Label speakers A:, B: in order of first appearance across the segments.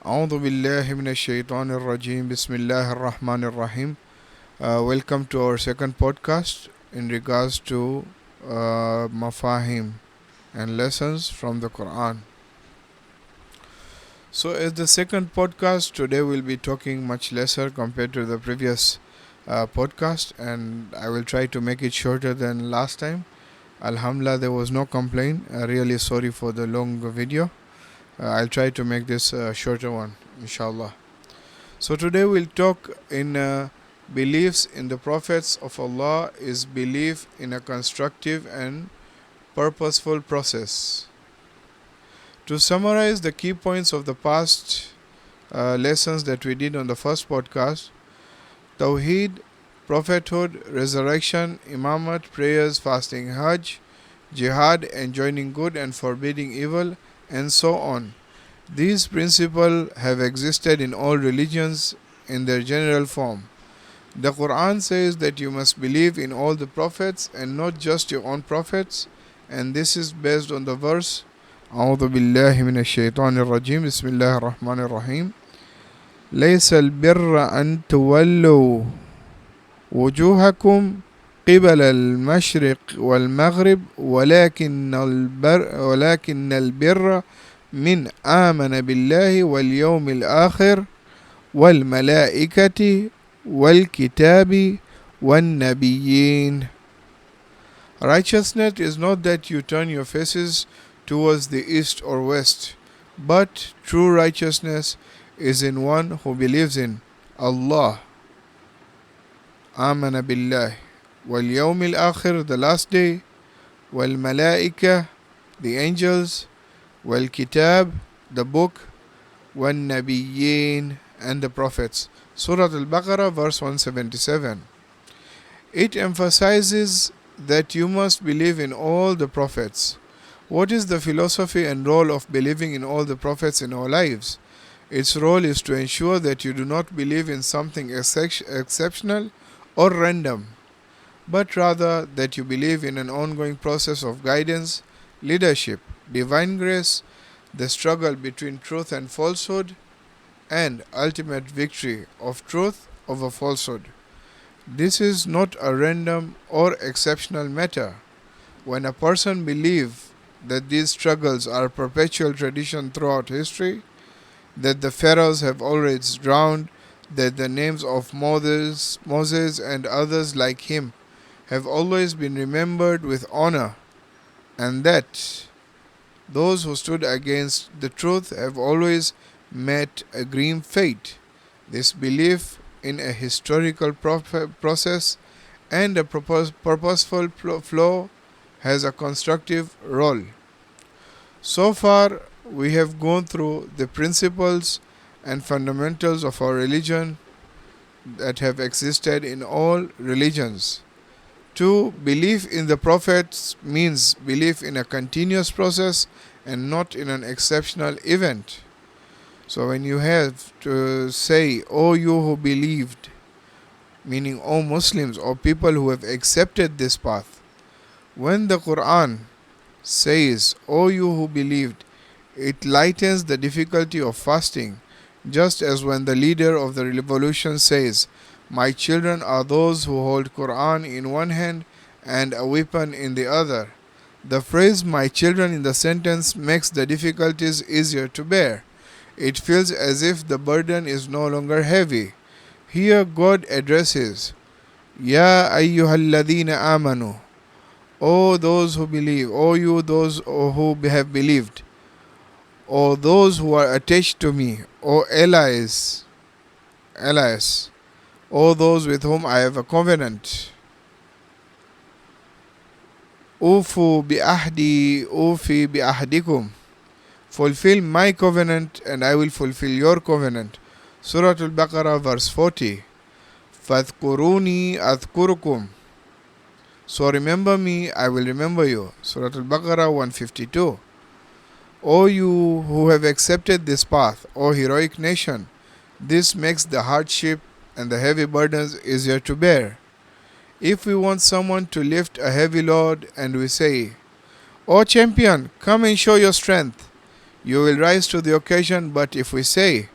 A: A'udhu Bismillahir Rahmanir Rahim. Welcome to our second podcast in regards to mafahim and lessons from the Quran. So, as the second podcast, today we'll be talking much lesser compared to the previous podcast, and I will try to make it shorter than last time. Alhamdulillah, there was no complaint. Really sorry for the long video. I'll try to make this a shorter one, inshallah. So today we'll talk in beliefs in the prophets of Allah is belief in a constructive and purposeful process. To summarize the key points of the past lessons that we did on the first podcast: Tawhid, prophethood, resurrection, imamat, prayers, fasting, hajj, jihad, enjoining good and forbidding evil, and so on. These principles have existed in all religions in their general form. The Quran says that you must believe in all the prophets and not just your own prophets, and this is based on the verse أعوذ بالله من الشيطان الرجيم بسم الله الرحمن الرحيم ليس البر أن تولوا وجوهكم قبل المشرق والمغرب ولكن البر من آمن بالله واليوم الآخر والملائكة والكتاب والنبيين. Righteousness is not that you turn your faces towards the east or west, but true righteousness is in one who believes in Allah, آمن بالله, واليوم الآخر, the last day, والملائكة, the angels, والكتاب, the book, والنبيين, and the prophets. Surah Al-Baqarah, verse 177. It emphasizes that you must believe in all the prophets. What is the philosophy and role of believing in all the prophets in our lives? Its role is to ensure that you do not believe in something exceptional or random, but rather that you believe in an ongoing process of guidance, leadership, divine grace, the struggle between truth and falsehood, and ultimate victory of truth over falsehood. This is not a random or exceptional matter. When a person believes that these struggles are a perpetual tradition throughout history, that the pharaohs have always drowned, that the names of Moses and others like him have always been remembered with honor, and that those who stood against the truth have always met a grim fate. This belief in a historical process and a purposeful flow has a constructive role. So far, we have gone through the principles and fundamentals of our religion that have existed in all religions. To believe in the prophets means belief in a continuous process and not in an exceptional event. So when you have to say, "O you who believed," meaning O Muslims or people who have accepted this path, when the Quran says, "O you who believed," it lightens the difficulty of fasting, just as when the leader of the revolution says, "My children are those who hold Quran in one hand and a weapon in the other." The phrase "my children" in the sentence makes the difficulties easier to bear. It feels as if the burden is no longer heavy. Here God addresses, "Ya ayyuhalladhina amanu," O those who believe, O you those who have believed, O those who are attached to me, O allies, O those with whom I have a covenant. Ufu bi ahdi ufi bi ahdikum. Fulfill my covenant and I will fulfill your covenant. Surah Al-Baqarah, verse 40. Fadhkuruni adhkurukum. So remember me, I will remember you. Surah Al-Baqarah 152. O you who have accepted this path, O heroic nation, this makes the hardship and the heavy burdens easier to bear. If we want someone to lift a heavy load and we say, O champion, come and show your strength, you will rise to the occasion. But if we say,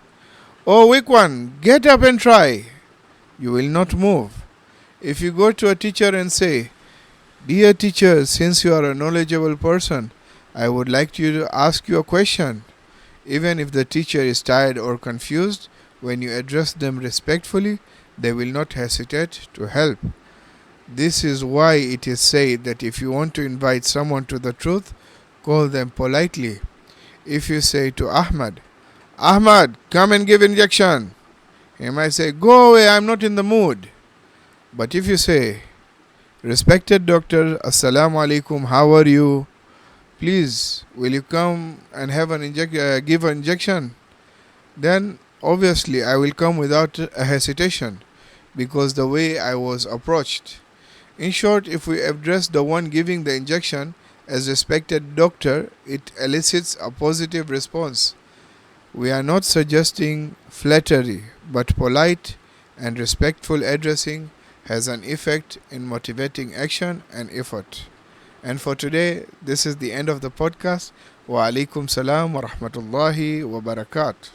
A: "Oh, weak one, get up and try," you will not move. If you go to a teacher and say, "Dear teacher, since you are a knowledgeable person, I would like you to ask you a question," even if the teacher is tired or confused, when you address them respectfully, they will not hesitate to help. This is why it is said that if you want to invite someone to the truth, call them politely. If you say to Ahmad, "Ahmad, come and give injection," he might say, "Go away, I'm not in the mood." But if you say, "Respected doctor, Assalamu alaikum, how are you? Please, will you come and have give an injection?" Then obviously I will come without a hesitation, because the way I was approached. In short, if we address the one giving the injection as respected doctor, it elicits a positive response. We are not suggesting flattery, but polite and respectful addressing has an effect in motivating action and effort. And for today, this is the end of the podcast. Wa alaikum salam wa rahmatullahi wa barakatuh.